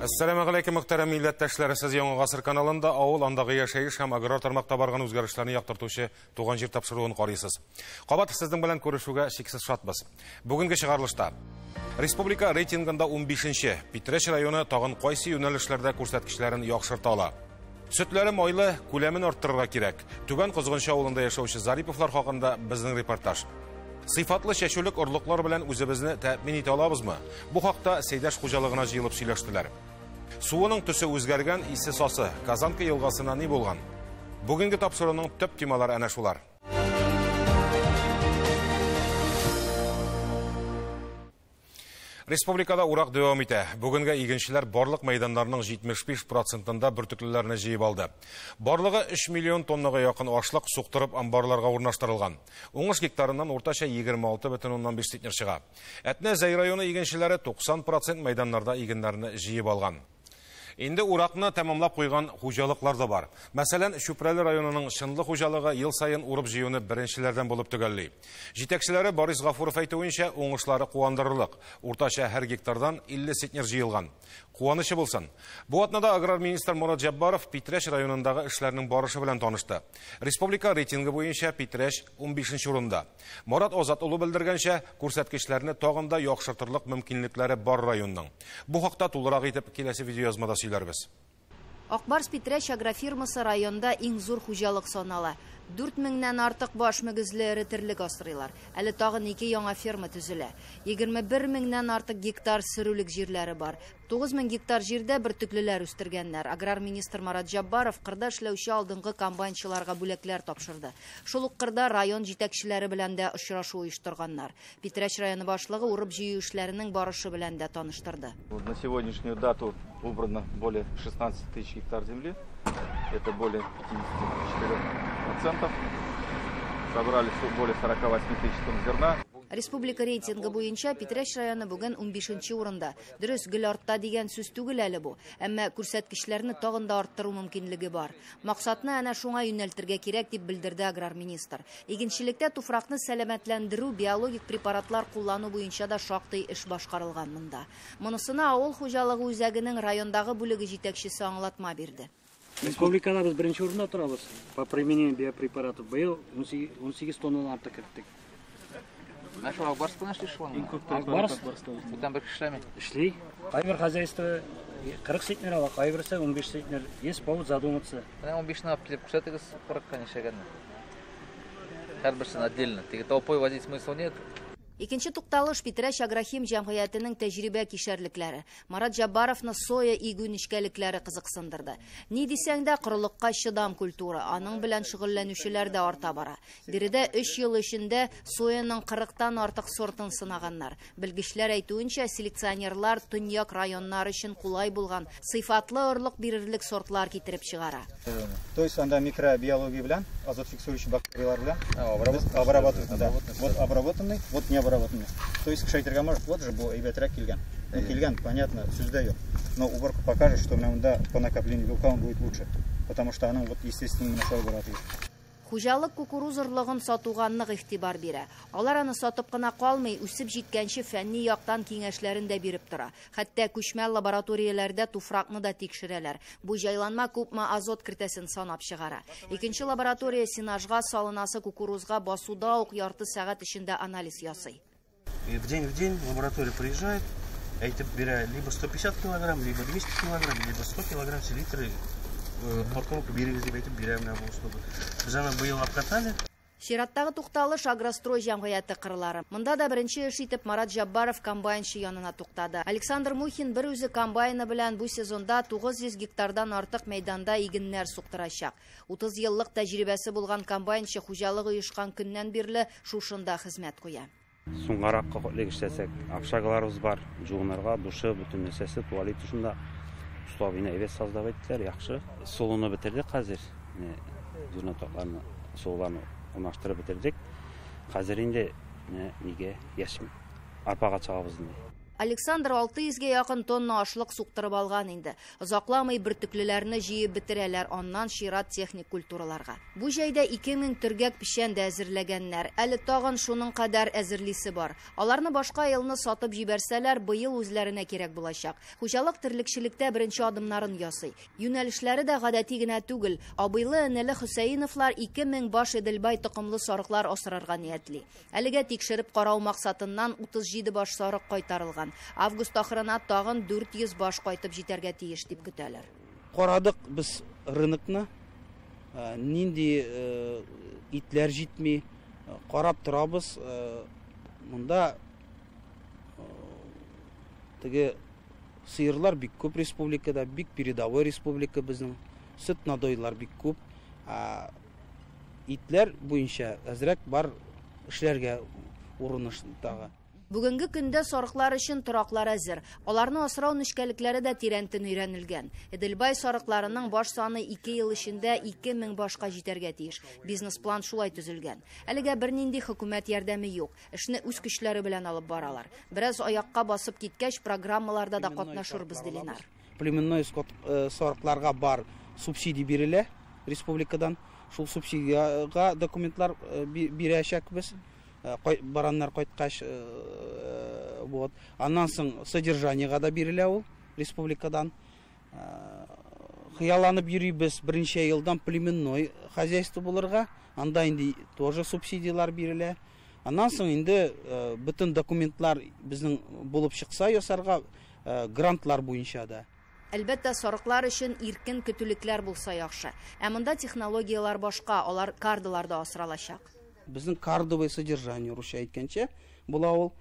Assalamu alaikum, muhtaram millatdoshlari. Siz Yangi G'asr kanalында авыл андагы яшәеш һәм аграр тармакта барган үзгәрешләрне яктыртучы туган җир тапшыруын карыйсыз. Кабат сезнең белән күрешүгә шиксез шатбыз. Бүгенге чыгарылышта республика рейтингында 15-нче, Питрәч районы тагын кайсы юнәлешләрдә күрсәткечләрен яхшырта ала. Сөтләре майлы күләмен арттырырга кирәк. Түбән Козгынчы авылында яшәүче Зариповлар хакында безнең репортаж. Сыйфатлы чәчүлек орлыклар белән үзебезне тәэмин итә алабызмы? Бу хакта Сейдәш хуҗалыгына җыелып сөйләштеләр. Суының төсе үзгәргән, исе сасы, Казанка елгасына ни булган? Бүгенге тапшыруның төп темалары әнә шулар. Республикада урак дәвам итә. Бүгенге игенчеләр барлык мәйданнарның 75%-ында бөртеклеләрне җыеп алды. Барлыгы 3 миллион тоннага якын ашлык суктырып амбарларга урнаштырылган. Уңыш гектарыннан уртача 26,5 центнер чыга. Әтнә-Зәй районы игенчеләре 90% мәйданнарда игеннәрне җыеп алган. Инде уракны тәмамлап куйган хуҗалыклар да бар. Мәсәлән, Шүпрәле районының Шынлы хуҗалыгы ел сайын урып җыюны беренчеләрдән булып төгәлли. Җитәкчеләре Борис Гафуров әйтүенчә, уңышлары куандырырлык. Уртача һәр гектардан 50 центнер җыелган. Куанышы булсын. Бу атнада аграр министр Мурат Җаббаров Питрәч районындагы эшләрнең барышы белән танышты. Республика рейтингы буенча Питрәч 15-нче урында. Мурат Озат улы белдергәнчә, күрсәткечләрне тагын да яхшыртырлык мөмкинлекләре бар районның. Бу хакта тулырак итеп киләсе видеоязмада сөйләрбез. Акбарс Питрәч агрофирмасы районда иң зур хуҗалык санала. 4000-нән артык баш мөгезле эретерлек асрыйлар. Әле тагын 2 яңа ферма төзелә. 21000-нән артык гектар сөрүлек җирләре бар. 9000 гектар җирдә бөртеклеләр үстергәннәр. Аграр министр Мурат Җаббаров кырда эшләүче алдынгы комбайнчыларга бүләкләр тапшырды. Шул ук кырда район җитәкчеләре белән дә очрашу оештырганнар. Питрәч районы башлыгы урып җыю эшләренең барышы белән дә таныштырды. На сегодняшнюю дату убрано более 16 тысяч гектар земли. Это более 54%. Собрали более 48 тысяч тонн зерна. Республика рейтинги буенча Питрәч районы бүген 15-нче урында. Дөрес, гел артта дигән сүз түгел әле бу. Әмма күрсәткечләрне тагын да арттыру мөмкинлеге бар. Максатны әнә шуңа юнәлтергә кирәк дип белдерде аграр министр. Игенчелектә туфракны сәламәтләндерү, биологик препаратлар куллану буенча да шактый эш башкарылган монда. Монысына авыл хуҗалыгы үзәгенең райондагы бүлеге җитәкчесе аңлатма бирде. Республикада без беренче урында торабыз. По применению биопрепаратов быел 18 тоннадан артык керттек. Нашу Акбарстан эшлишь он? Акбарс? Там бер эшләми. Эшли. Кайбер хозяйство 40 центнер ала, кайберсе 15 центнер. Есть повод задуматься. Менә 15-не алып килеп күрсәтегез 40-ка нишәгәнне. Һәрберсен отдельно. Теге толпой возить смысла нет. Икенче тукталыш Питрәч агрохим җәмгыятенең тәҗрибә кишәрлекләре. Мурат Җаббаровны соя игү нечкәлекләре кызыксындырды. Ни дисәң дә корылыкка чыдам культура, аның белән шөгыльләнүчеләр дә арта бара. Биредә 3 ел эчендә сояның 40-тан артык сортын сынаганнар. Белгечләр әйтүенчә, селекционерлар төньяк районнар өчен кулай булган сыйфатлы орлык бирерлек сортлар китереп чыгара. То есть анда микробиология белән, азот фиксирующий бактериялар белән обработка. Вот обработанный, вот не обработанный. То есть кшайтырга может, вот же был әйбәтрәк килгән. Килгән, понятно, сүздә юк. Но уборка покажет, что мында по накоплению белка он будет лучше, потому что аның вот естественный нашал город. Хуҗалык кукуруз орлыгын сатуга нык игътибар бирә. Алар аны сатып кына калмый, үсеп җиткәнче фәнни яктан киңәшләрен дә биреп тора. Хәтта күчмә лабораторияләрдә туфракны да тикшерәләр. Бу җайланма күпме азот кертәсен санап чыгара. Икенче лаборатория синажга салынасы кукурузга басуда ук ярты сәгать эчендә анализ ясый. В день лаборатория приезжает, әйтеп бирә либо 150 килограмм, либо 200 килограмм, либо 100 килограмм селитры. Маркировка бирегез дип әйтеп бирә менә бу услугы. Без аны быел апкатали. Чираттагы тукталыш агрострой җәмгыяте кырлары. Монда да беренче эш итеп Мурат Җаббаров комбайнчы янына туктады. Александр Мухин бер үзе комбайны белән бу сезонда 900 гектардан артык мәйданда игеннәр суктырачак. 30 еллык тәҗрибәсе булган комбайнчы хуҗалыгы оешкан көннән бирле шушында хезмәт куя. Суңгаракка эшләсәк, акчагаларыбыз бар. Жуынарга, душы, бүтән нәрсәсе, туалет шунда. Условия эве создав иттеләр, яхшы. Солуны бетердек хәзер. Зурнатакларны, солларны унаштырып бетердек. Хәзер инде нигә яшим арпага чыгабыз инде. Александр 600-ге якын тонна ашлык суктырып алган инде. Озакламый бөртеклеләрне җыеп бетерәләр, аннан чират техник культураларга. Бу җайда 2000 төргәк пишән дә әзерләгәннәр. Әле тагын шуның кадәр әзерлисе бар. Аларны башка елны сатып җибәрсәләр, быел үзләренә кирәк булачак. Хуҗалык терлекчелектә беренче адымнарын ясый. Юнәлешләре дә гадәти генә түгел. Абыйлы энеле Хөсәйновлар 2000 баш Эделбай токымлы сарыклар асрарга ниятли. Әлегә тикшереп карау максатыннан 37 баш сарык кайтарылган. Август ахырына тагын 400 баш кайтып җитәргә тиеш дип көтәләр. Карадык без рынокны, нинди итләр җитми, карап торабыз. Монда теге сыерлар бик күп республикада, бик передовой республика безнең. Сөт надойлар бик күп. Итләр буенча әзрәк бар эшләргә урыныштагы. Бүгенге көндә сарыклар өчен тораклар әзер. Аларны асрау нечкәлекләре дә тирәнтен өйрәнелгән. Эделбай сарыкларының баш саны 2 ел эчендә 2000 башка җитәргә тиеш. Бизнес-план шулай төзелгән. Әлегә бернинди хөкүмәт ярдәме юк. Эшне үз көчләре белән алып баралар. Бераз аякка басып киткәч, программаларда да катнашырбыз ди Ленар. Племенной сарыкларга бар субсидия бирелә республикадан. Шул субсидияга документлар бирәчәкбез. Бараннар кайткач, вот. Аннан соң содержаниега да бирелә ул республикадан. Хыялланып йөрибез беренче елдан племенной хозяйство булырга, анда инде тоже субсидиялар бирелә. Аннан соң инде бөтен документлар безнең булып чыкса ясарга грантлар буенча да. Әлбәттә, сарыклар өчен иркен көтүлекләр булса яхшы. Ә монда технологиялар башка, алар кардаларда асралачак. Безнең кардовое содержание русча әйткәнчә була ул.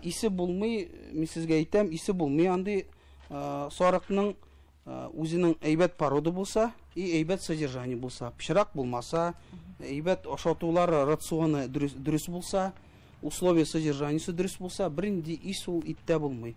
Исе булмый, мин сезгә әйтәм, исе булмый андый сарыкның үзенең әйбәт порода булса, әйбәт содержание булса, пычрак булмаса, әйбәт ашатулар рационы дөрес булса, условия содержаниесе дөрес булса, бернинди ис ул иттә булмый.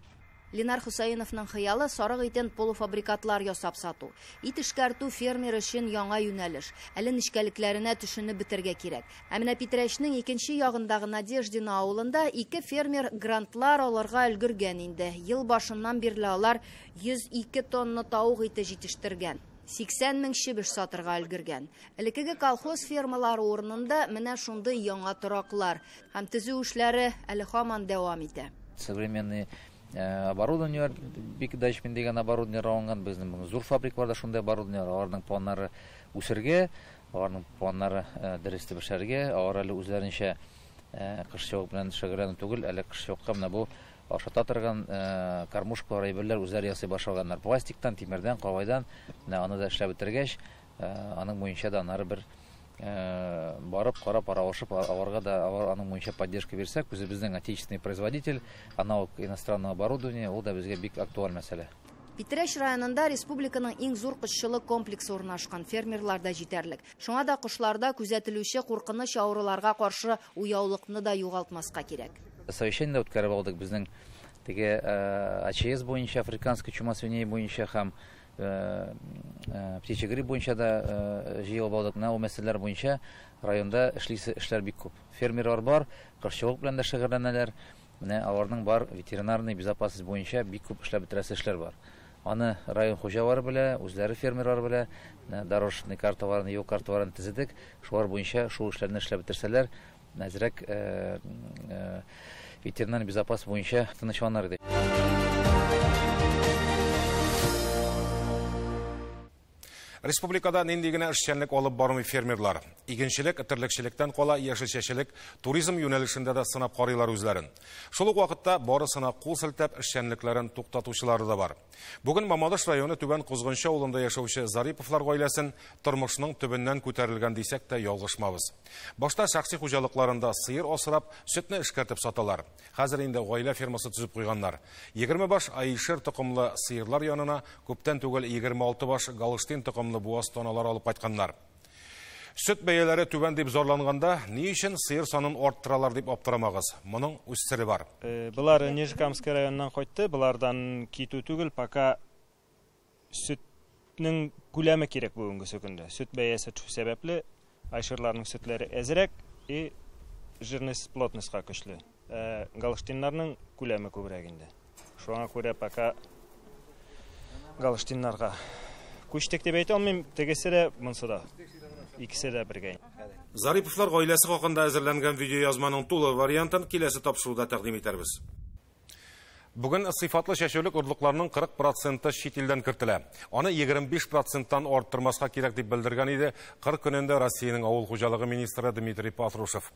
Ленар Хөсәйновның хыялы сарык итен полуфабрикатлар ясап сату. Ит эшкәртү фермер өчен яңа юнәлеш. Әле нечкәлекләренә төшенеп бетергә кирәк. Ә менә Питрәчнең икенче ягындагы Надеждина авылында 2 фермер грантлар алырга өлгергән инде. Ел башыннан бирле алар 102 тонна тавык ите җитештергән. 80 мең чебеш сатырга өлгергән. Элекеге колхоз фермалары урынында менә шундый яңа тораклар һәм төзү эшләре әле һаман дәвам итә. Современный оборудование бик дәшмин дигән оборудование алган, безнең зур фабрикаларда шундый оборудование, аларның планнары үсергә, аларның планнары дөресте бешәргә, алар әле үзләренчә кышчылык белән шөгыльләнү түгел, әле кышчылыкка менә бу ашата торган кормушкалар әйберләр үзләре ясый башлаганнар. Пластиктан, тимердән, кавайдан, аны да эшләп бетергәч, аның буенча да аннары бер барып, карап, аралашып, аларга да аның буенча поддержка бирсәк, безнең отечественный производитель, аналог иностранного оборудования, ул да безгә бик актуаль мәсьәлә. Питрәч районында республиканың иң зур кошчылык комплексы урнашкан, фермерларда җитәрлек. Шуңа да кышларда күзәтелүче куркыныч авыруларга каршы уяулыкны да югалтмаска кирәк. Совещание үткәреп алдык безнең теге АЧС буенча, африканский чума свиней буенча һәм птичий грипп буенча да җыелып алдык. Менә ул мәсьәләләр буенча районда эшләр бик күп. Фермерлар бар, кырчылык белән дә шөгыльләнәләр. Менә аларның бар ветеринарный безопасность буенча бик күп эшләп бетерәсе эшләр бар. Аны район хуҗалары белә, үзләре фермерлар белә, дорожный карталарын, юл карталарын төзедек. Шулар буенча шул эшләрне эшләп бетерсәләр, әзрәк ветеринарный безопасность буенча тынычланыр иде. Республикада нинди генә эшчәнлек алып бармый фермерлар. Игенчелек, терлекчелектән кала яшелчәчелек, туризм юнәлешендә дә сынап карыйлар үзләрен. Шул ук вакытта барысына кул селтәп эшчәнлекләрен туктатучылары да бар. Бүген Мамадыш районы Түбән Кузгынча авылында яшәүче Зариповлар гаиләсен тормышның төбеннән күтәрелгән дисәк тә ялгышмабыз. Башта шәхси хуҗалыкларында сыер асрап, сөтне эшкәртеп саталар. Хәзер инде гаилә фермасы төзеп куйганнар. 20 баш Айшыр токымлы сыерлар янына күптән түгел 26 баш Галштин токымлы буаз тоналар алып кайтканнар. Сөт бәяләре түбән дип зарланганда, ни өчен сыер санын арттыралар дип аптырамагыз. Моның үз сире бар. Булар Нижегородский районнан кайтты, булардан китү түгел, пока сөтнең күләме кирәк бүгенге көндә. Сөт бәясе төшү сәбәпле Айшырларның сөтләре әзрәк жирность плотностька көчле. Галштиннарның күләме күбрәк инде. Шуңа күрә пока Галштиннарга күчтек дип әйтә алмыйм, тегесе дә, монсы да. Икесе дә бергә. Зариповлар гаиләсе хакында әзерләнгән видеоязманың тулы вариантын киләсе тапшыруда тәкъдим итәрбез. Бүген сыйфатлы чәчүлек орлыкларның 40% чит илдән кертелә. Аны 25%тан арттырмаска кирәк дип белдергән иде 40 көнендә Россиянең авыл хуҗалыгы министры Дмитрий Патрушев.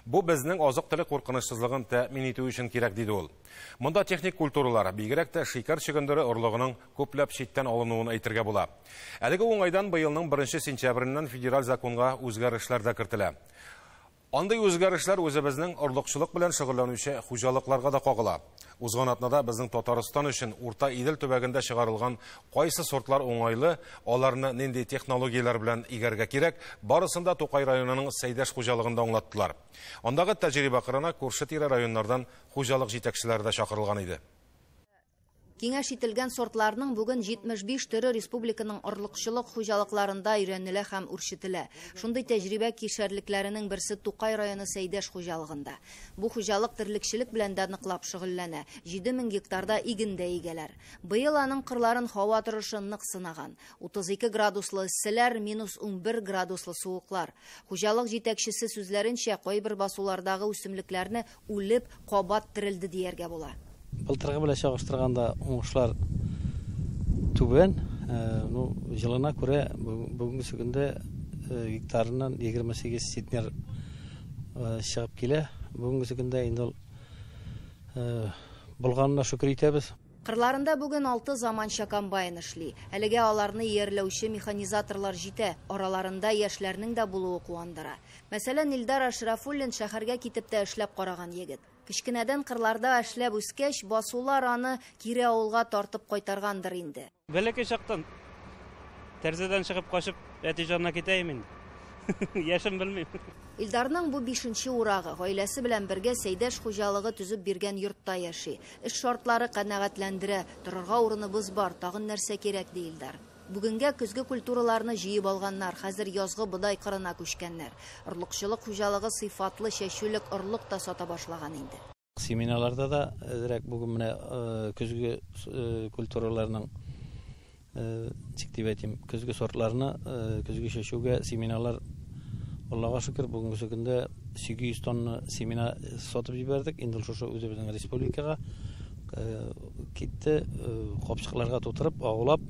Бу безнең азык-төлек куркынычсызлыгын тәэмин итү өчен кирәк диде ул. Монда техник культуралар, бигрәк тә шикәр чыгындыры орлыгының күпләп читтән алынуын әйтергә була. Әлеге уңайдан быелның 1 сентябреннән федераль законга үзгәрешләр дә кертелә. Андый үзгәрешләр үзебезнең орлыкчылык белән шөгыльләнүче хуҗалыкларга да кагыла. Узган атнада безнең Татарстан өчен Урта Идел төбәгендә чыгарылган кайсы сортлар уңайлы, аларны нинди технологиялар белән игәргә кирәк, барысында Тукай районының Сәйдәш хуҗалыгында аңлаттылар. Андагы тәҗрибә кырына күрше-тирә районнардан хуҗалык җитәкчеләре дә чакырылган иде. Киңәш ителгән сортларның бүген 75 төрі республиканың орлыкчылык хуҗалыкларында өйрәнелә һәм үрчетелә. Шундый тәҗрибә кишәрлекләренең берсе Тукай районы Сәйдәш хуҗалыгында. Бу хуҗалык терлекчелек белән дә ныклап шөгыльләнә. 7000 гектарда игендә игәләр. Быел аның кырларын һава торышы нык сынаган. 32 градуслы эсселәр, -11 градуслы суыклар. Хуҗалык җитәкчесе сүзләренчә, кайбер басулардагы үсемлекләрне үлеп, кабат терелде дияргә була. Былтырғы белән чагыштырганда уңышлар түбән. Жылына күрә бүгенге көндә гектарыннан 28 центнер чыгып килә. Бүгенге көндә инде булганына шөкер итәбез. Кырларында бүген 6 заманча комбайн эшли. Әлегә аларны иярләүче механизаторлар җитә. Араларында яшьләрнең дә булуы куандыра. Мәсәлән, Илдар Ашрафуллин шәһәргә китеп тә эшләп караган егет. Кичкенәдән кырларда эшләп үскәч, басулар аны кире авылга тартып кайтаргандыр инде. Бәләкәй чактан тәрзәдән чыгып качып, әти җанына китәем инде. Яшем белмим. Илдарның бу 5нче урагы, гаиләсе белән бергә Сәйдәш хуҗалыгы төзеп биргән йортта яши. Эш шартлары канәгатьләндерә, торырга урыныбыз бар, тагын нәрсә кирәк ди Илдар. Бүгенгә көзге культураларны җыеп алганнар, хәзер язгы бодай кырына күчкәннәр. Орлыкчылык хуҗалыгы сыйфатлы чәчүлек орлык та сата башлаган инде. Семинарларда да әзрәк бүген менә көзге культураларның көзге сортларны көзге чәчүгә семинарлар Аллага шөкер, бүгенге көндә 800 тонна семена сатып җибәрдек. Инде шушы үзебезнең республикага китте, капчыкларга тутырып, агулап,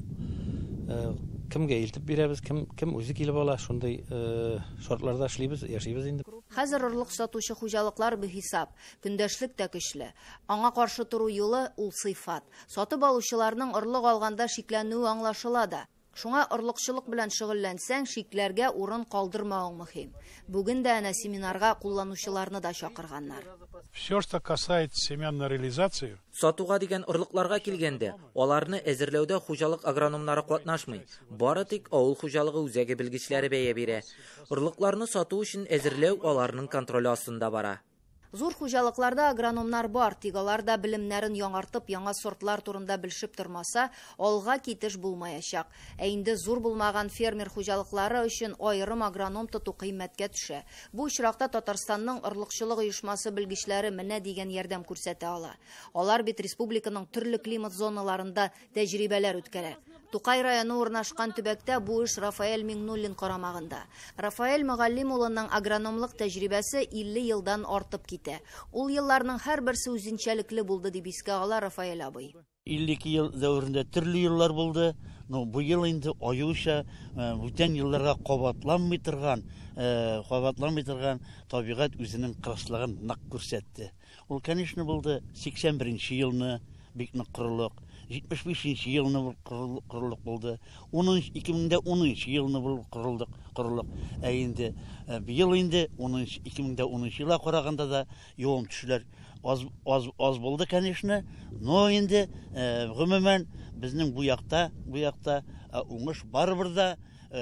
кемгә илтеп бирәбез, кем үзе килеп ала, шундый шартларда эшлибез, яшибез инде. Хәзер орлык сатучы хуҗалыклар бихисап, көндәшлек тә көчле. Аңа каршы туру юлы ул сыйфат. Сатып алучыларның орлык алганда шикләнүе аңлашыла да. Шуңа орлыкчылык белән шөгыльләнсәң, шикләргә урын калдырмауың мөһим. Бүген дә әнә семинарга кулланучыларны да чакырганнар. Все, что касается семенной реализации. Сатуга дигән орлыкларга килгәндә, аларны әзерләүдә хуҗалык агрономнары катнашмый. Бары тик авыл хуҗалыгы үзәге белгечләре бәя бирә. Орлыкларны сату өчен әзерләү аларның контроле астында бара. Зур хуҗалыкларда агрономнар бар, тик алар да белемнәрен яңартып, яңа сортлар турында белешеп тормаса, алга китеш булмаячак. Ә инде зур булмаган фермер хуҗалыклары өчен аерым агроном тоту кыйммәткә төшә. Бу очракта Татарстанның орлыкчылык оешмасы белгечләре менә дигән ярдәм күрсәтә ала. Алар бит республиканың төрле климат зоналарында тәҗрибәләр үткәрә. Тукай районы урнашкан төбәктә бу эш Рафаэль Миңнуллин карамагында. Рафаэль Мөгаллим улының агрономлык тәҗрибәсе 50 елдан артып китә. Ул елларның һәрберсе үзенчәлекле булды дип искә ала Рафаэль абый. 52 ел дәверендә төрле еллар булды. Бу ел инде аюша бүтән елларга кабатланмый торган табигать үзенең кырыслыгын нык күрсәтте. Ул, конечно, булды 81нче елны бик нык кырылык. 75нче елны кырылык булды. 2010 елны бул кырылык. Ә инде быел инде 2010 елга караганда да юым төшләр аз булды, конечно. Но инде гомумән безнең бу якта уңыш барыбыр да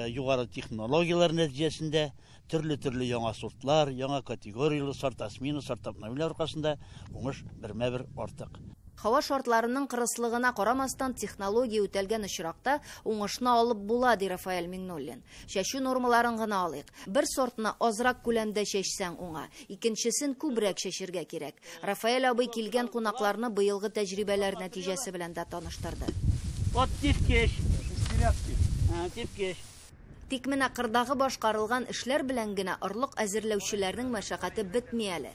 югары технологиялар нәтиҗәсендә төрле яңа сортлар, яңа категориялы сорт осмина, сорт обновление аркасында уңыш бермә-бер артык. Һава шартларының кырыслыгына карамастан технология үтәлгән очракта уңышны алып була, ди Рафаэль Миңнуллин. Шәшү нормаларын гына алыйк. Бер сортны азрак күләмдә шәшсәң уңа, икенчесен күбрәк шәшергә кирәк. Рафаэль абый килгән кунакларны быелгы тәҗрибәләр нәтиҗәсе белән дә таныштырды. Вот типкеш. Типкеш. Тик менә кырдагы башкарылган эшләр белән генә орлык әзерләүчеләрнең мәшәкате бетми әле.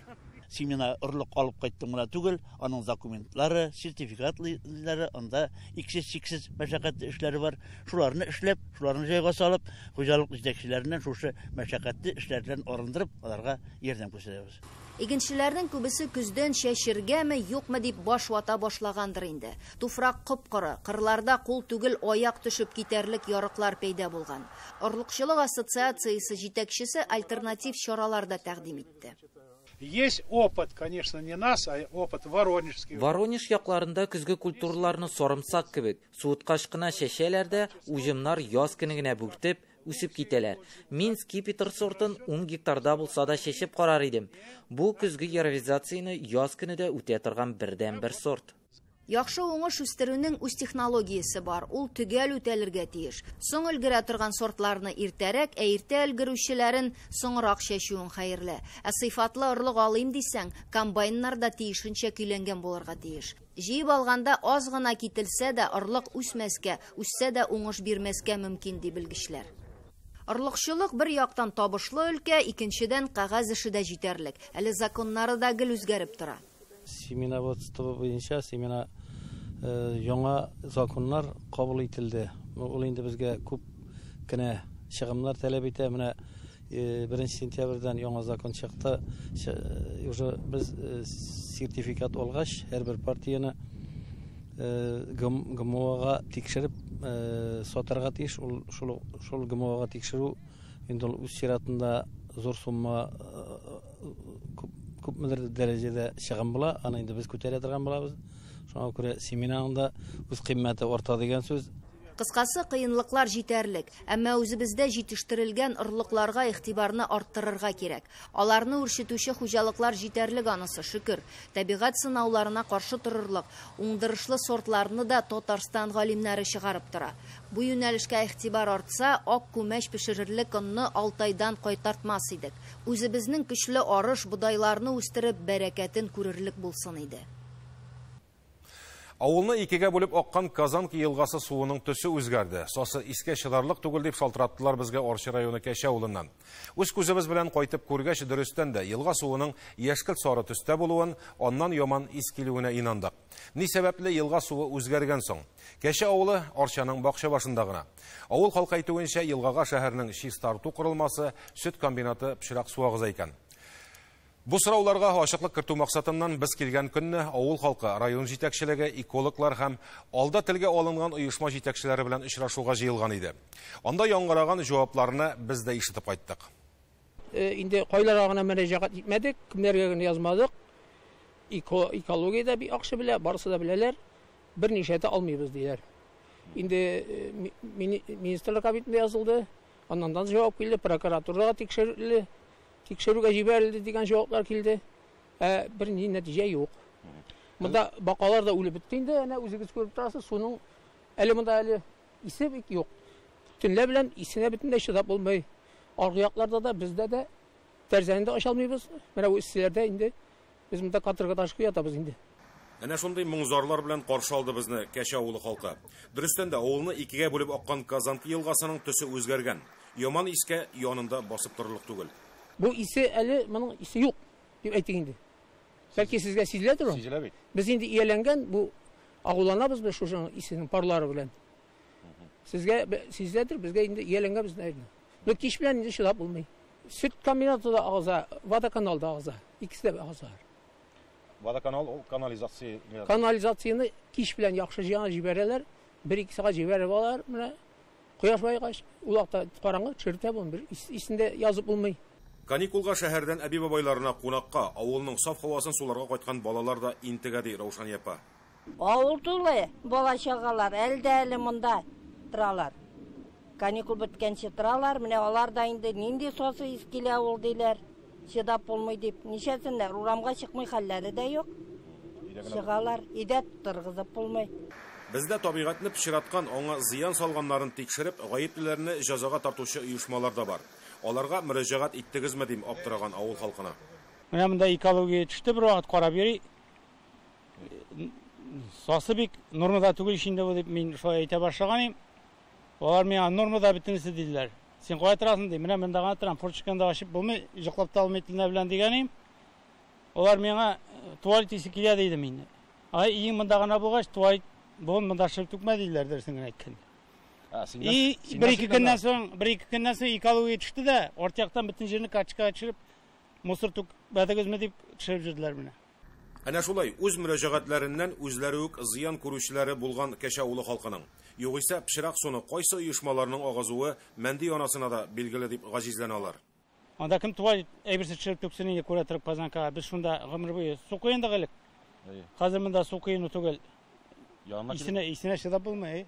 Семена орлык алып кайттым гына түгел, аның документлары, сертификатлары, анда иксез мәшәкатьле эшләре бар. Шуларны эшләп, шуларны җайга салып, хуҗалык җитәкчеләреннән шушы мәшәкатьле эшләрдән арындырып, аларга ярдәм күрсәтәбез. Игенчеләрнең күбесе күздән шәшергәме, юкмы дип баш вата башлагандыр инде. Туфрак кып-коры, кырларда кул түгел аяк төшеп китәрлек ярыклар пәйда булган. Орлыкчылык ассоциациясе җитәкчесе альтернатив чаралар да тәкъдим итте. Есть опыт, конечно, не нас, а опыт воронежский. Воронеж якларында көзге культураларны сарымсак кебек, суыткач кына шәшәләр дә, уҗымнар яз көненә бүктеп, үсеп китәләр. Мин скипетр сортын 10 гектарда булса да шәшеп карар идем. Бу көзге ярвизацияны яз көнендә үтә торган бердән-бер сорт. Яхшы уңыш үстерүнең үз технологиясе бар, ул төгәл үтәлергә тиеш. Соң өлгерә торган сортларны иртәрәк, иртә өлгерүчеләрен соңрак шәшүең хәерле. Сыйфатлы орлык алыйм дисәң, комбайннар да тиешенчә көйләнгән булырга тиеш. Җыеп алганда аз гына кителсә дә орлык үсмәскә, үссә дә уңыш бирмәскә мөмкин ди белгечләр. Орлыкчылык бер яктан табышлы өлкә, икенчедән кагаз эше дә җитәрлек. Әле законнары да гел үзгәреп тора. Семеноводство буенча семена яңа законнар кабул ителде. Ул инде безгә күп кенә чыгымнар таләп итә. Менә 1 сентябрьдән яңа закон чыкты. Уже без сертификат алгач, һәрбер партияне ГМОга тикшереп сатарга тиеш. Шул ГМОга тикшерү инде үз чиратында зур сумма күпмедер дәрәҗәдә чыгым була, аны инде без күтәрә торган булабыз. Шуңа күрә семинарында үз кыйммәте арта дигән сүз. Кыскасы кыенлыклар җитәрлек, әмма үзебездә җитештерелгән орлыкларга игътибарны арттырырга кирәк. Аларны үрчетүче хуҗалыклар җитәрлек, анысы шөкер. Табигать сынауларына каршы торырлык, уңдырышлы сортларны да Татарстан галимнәре чыгарып тора. Бу юнәлешкә игътибар артса, ак күмәч пешерерлек онны Алтайдан кайтартмас идек. Үзебезнең көчле арыш будайларны үстереп, бәрәкәтен күрерлек булсын иде. Авылны икегә бүлеп аккан Казанки елгасы суының төсе үзгәрде. Сосы искә чыдарлык түгел дип шалтыраттылар безгә Орчы районы Кәшә авылыннан. Үз күзебез белән кайтып күргәч, дөрестән дә елга суының яшькелт сары төстә булуын, аннан яман ис килүенә инандык. Ни сәбәпле елга суы үзгәргән соң? Кәшә авылы Орчаның бакча башында гына. Авыл халкы әйтүенчә, елгага шәһәрнең чис тарту корылмасы, сөт комбинаты пычрак суагыза икән. Бу сорауларга ачыклык кертү максатыннан без килгән көнне авыл халкы, район җитәкчелеге, экологлар һәм алда телгә алынган оешма җитәкчеләре белән очрашуга җыелган иде. Анда яңгыраган җавапларны без дә ишетеп кайттык. Инде кайларга гына мөрәҗәгать итмәдек, кемнәргә генә язмадык. Экологиядә бик яхшы белә, барысы да беләләр. Берничә дә алмыйбыз диләр. Инде министрлык кабинетында язылды. Аннан җавап килде, прокуратурага тикшерелде. Тикшерүгә җибәрелде дигән җаваплар килде. Бер ни нәтиҗә юк. Монда бакалар да үлеп бетте инде, әнә үзегез күреп торасыз, суның әле монда әле исе бик юк. Төнлә белән исенә бөтенләй чыдап булмый. Аргы якларда да бездә дә тәрзәне аша алмыйбыз. Менә бу исләрдә инде без монда катырга ташкы ятабыз инде. Әнә шундый моңзарлар белән каршы алды безне Кәшә авылы халкы. Дөрестән дә авылны икегә бүлеп аккан Казанки елгасының төсе үзгәргән. Яман искә янында басып торырлык түгел. Бу исе әле моның исе юк дип әйтик инде. Бәлки сезгә сизеләдер ул? Сизелә бит. Без инде ияләнгән бу агуланабыз без шуның исенең парлары белән. Сезгә сизеләдер, безгә инде ияләнгән без инде. Бу кич белән инде чыдап булмый. Сөт комбинаты да агыза, водоканал да агыза. Икесе дә агыза. Водоканал ул канализация. Канализацияны кич белән яхшы җыян җибәрәләр. 1-2 сәгать җибәреп алар, менә кояш байгач, улакта караңгы чиртә булмый, исендә язып булмый. Каникулга шәһәрдән әби бабайларына кунакка, авылның саф һавасын суларга кайткан балалар да интегә ди Раушан япа. Авыл тулы бала-чагалар әлдә монда торалар. Каникул беткәнче торалар, менә алар да инде нинди сосы искилә авыл диләр. Чыдап булмый дип, ничәсеннәр урамга чыкмый хәлләре дә юк. Шығалар, идет тұрғызып болмай. Бездә табигатьне пычраткан, аңа зыян салганнарын тикшереп, гаеплеләрне җәзага тартучы оешмалар да бар. Аларга мөрәҗәгать иттегезме дим аптыраган авыл халкына. Менә монда экология төште, бер вакыт карап йөри. Сасы бик нормада түгел ишинде бу дип мин шулай әйтә башлаган. Алар миңа нормада битенсе диләр. Сен кая торасың ди. Менә монда гына торам, форчиканда ашып булмый, җыклап та алмый тилне белән дигәнем. Алар миңа туалет исе килә диде мине. Ай, иң монда гына булгач, туалет бу монда шып түкмә диләр дәрсен генә әйткән. Бір-екі күннән соң экология төште дә, арт яктан бөтен җирне качка төшереп, мусор түкмәдегезме дип төшереп җирделәр менә. Әнә шулай үз мөрәҗәгатьләреннән үзләре үк зыян күрүчеләре булган Кәчә авылы халкының. Югыйсә пычрак суны кайсы оешмаларның агызуы мәнди анасына да билгеле дип гаҗизләнәләр. Анда кем туалет әйберсе төшереп түксен инде күрә торып Казанкага, без шунда гомер буе су куенда гылык. Хәзер монда су куену түгел. Исенә чыдап булмый.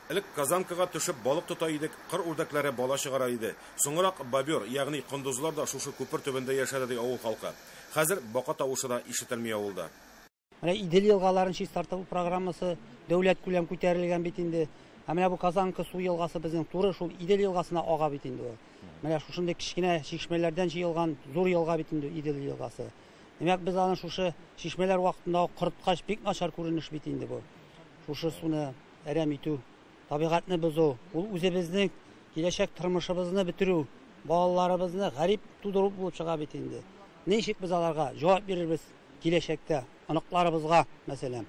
Элек Казанкага төшеп балык тота идек, кыр үрдәкләре бала чыгара иде. Соңрак бобер, ягъни кондузлар да шушы күпер төбендә яшәде ди авыл халкы. Хәзер бака тавышы да ишетелми авылда. Менә Идел елгаларын чистарту программасы дәүләт күләм күтәрелгән бит инде. Менә бу Казанка су елгасы безнең туры шул Идел елгасына ага бит инде. Менә шушындый кичкенә чишмәләрдән җыелган зур елга бит инде Идел елгасы. Демәк без аны шушы чишмәләр вакытында корыткач бик начар күренеш бит инде бу. Шушы суны әрәм итү, табигатьне бозу, ул үзебезнең киләчәк тормышыбызны бетерү, балаларыбызны гарип тудыру булып чыга бит инде. Ничек без аларга җавап бирербез киләчәктә, аныкларыбызга, мәсәлән.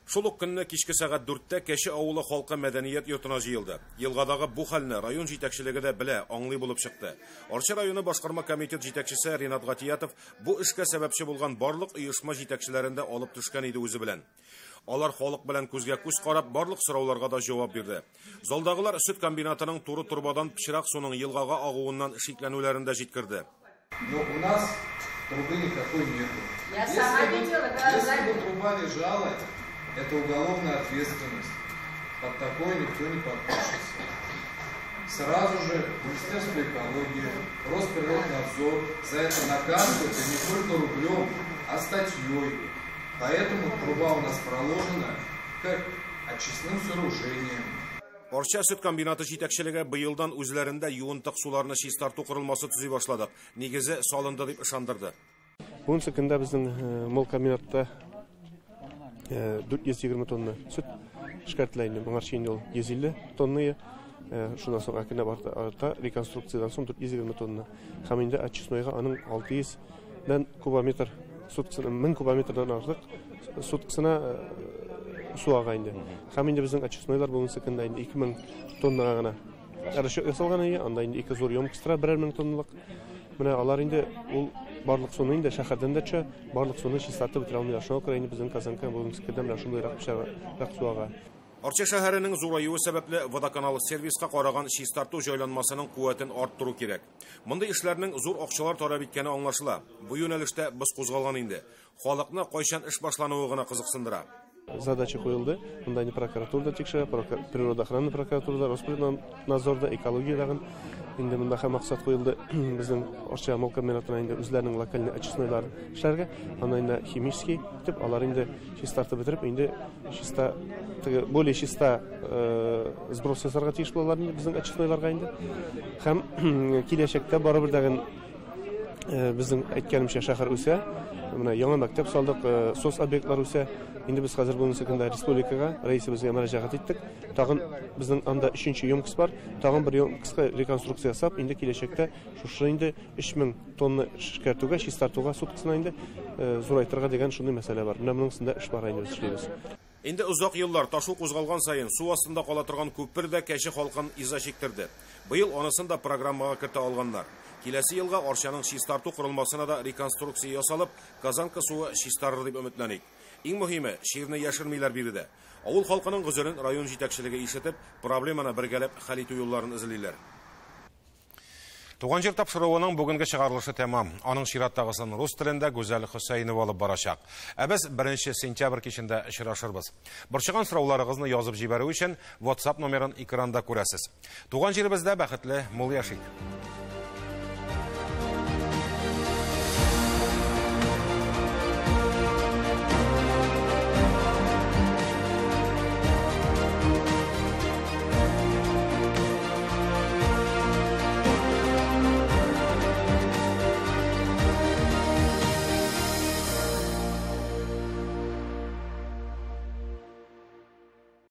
Шул ук көнне кичке сәгать 4-тә Кәче авылы халкы мәдәният йортына җыелды. Елгадагы бу хәлне район җитәкчелеге дә белә, аңлый булып чыкты. Арча районы башкарма комитет җитәкчесе Ринат Гатиятов бу эшкә сәбәпче булган барлык оешма җитәкчеләрен дә алып төшкән иде үзе белән. Алар халык белән күзгә күз карап барлык сорауларга да җавап бирде. Залдагылар сөт комбинатының туры турбадан пычрак суның елгага агуыннан шикләнүләрен дә җиткерде. Но у нас трубы никакой нету. Если бы труба лежала, это уголовная ответственность. Под такое никто не подпишется. Сразу же Министерство экологии, Росприроднадзор за это наказывает не только рублем, а статьей. Поэтому труба у нас проложена как очистным сооружением. Арча сөт комбинаты җитәкчелеге быелдан үзләрендә юынтык суларны чистарту корылмасы төзи башладык. Нигезе салынды дип ышандырды. Бунсы көндә безнең мол комбинатта 420 тонна сөт эшкәртелә. Моңарчы инде ул 150 тонна. Шуннан соң акына барта реконструкциядан соң 420 тонна. Һәм инде очистныйга аның 600 кубометр суткасына 1000 кубометрдан артык суткасына су ага инде. Һәм инде безнең очистнойлар бүгенге көндә инде 2000 тоннага гына расчет ясалган иде. Анда инде 2 зур емкостьлар 1000 тонналык. Менә алар инде ул барлык суны инде шәһәрдән дә төшә, барлык суны чистартып бетерә алмыйлар. Шуңа күрә инде безнең Казанка бүгенге көндә менә шундыйрак су ага. Арча шәһәренең зураюы сәбәпле водоканал сервиска караган чистарту җайланмасының куәтен арттыру кирәк. Мондый эшләрнең зур акчалар тарап иткәне аңлашыла. Бу юнәлештә без кузгалган инде. Халыкны кайчан эш башлануы гына кызыксындыра. Задача куелды. Монда инде прокуратурада тикшерә, природоохранный прокуратурада, Росприроднадзорда, экологиядагы инде монда һәм максат куелды. Безнең Арча мол комбинатына инде үзләренең локаль очистнойлар эшләргә, аны инде химический дип алар инде чистартып бетереп, инде чиста более чиста сброс ясарга тиеш булалар инде безнең очистнойларга инде. Һәм киләчәктә барыбер дагы безнең әйткәнемчә шәһәр үсә, менә яңа мәктәп салдык, сос объектлар үсә. Инде без хәзер бүгенге көндә республикага рәисебезгә мөрәҗәгать иттек. Тагын безнең анда 3нче емкость бар. Тагын бер емкостька реконструкция ясап, инде киләчәктә шушы инде 3000 тонна эшкәртүгә, чистартуга суткасына инде зурайтырга дигән шундый мәсьәлә бар. Менә моның өстендә эш бар инде эшлибез. Инде узак еллар ташу кузгалган сайын су астында кала торган күпер дә Кәче халкын иза чиктерде. Быел анысын да программага кертә алганнар. Киләсе елга Арчаның чистарту корылмасына да реконструкция ясалып, Казанка суы чистарыр дип өметләнек. Иң мөһиме, шигырьне яшермиләр биредә. Авыл халкының гүзәрен район җитәкчелеге ишетеп, проблеманы бергәләп хәл итү юлларын эзлиләр. Туган җир тапшыруының бүгенге чыгарылышы тәмам. Аның чираттагысын рус телендә Гүзәл Хөсәйнова алып барачак. Ә без 1 сентябрь кичендә очрашырбыз. Борчыган сорауларыгызны язып җибәрү өчен WhatsApp номерын экранда күрәсез. Туган җиребездә бәхетле мул яшик.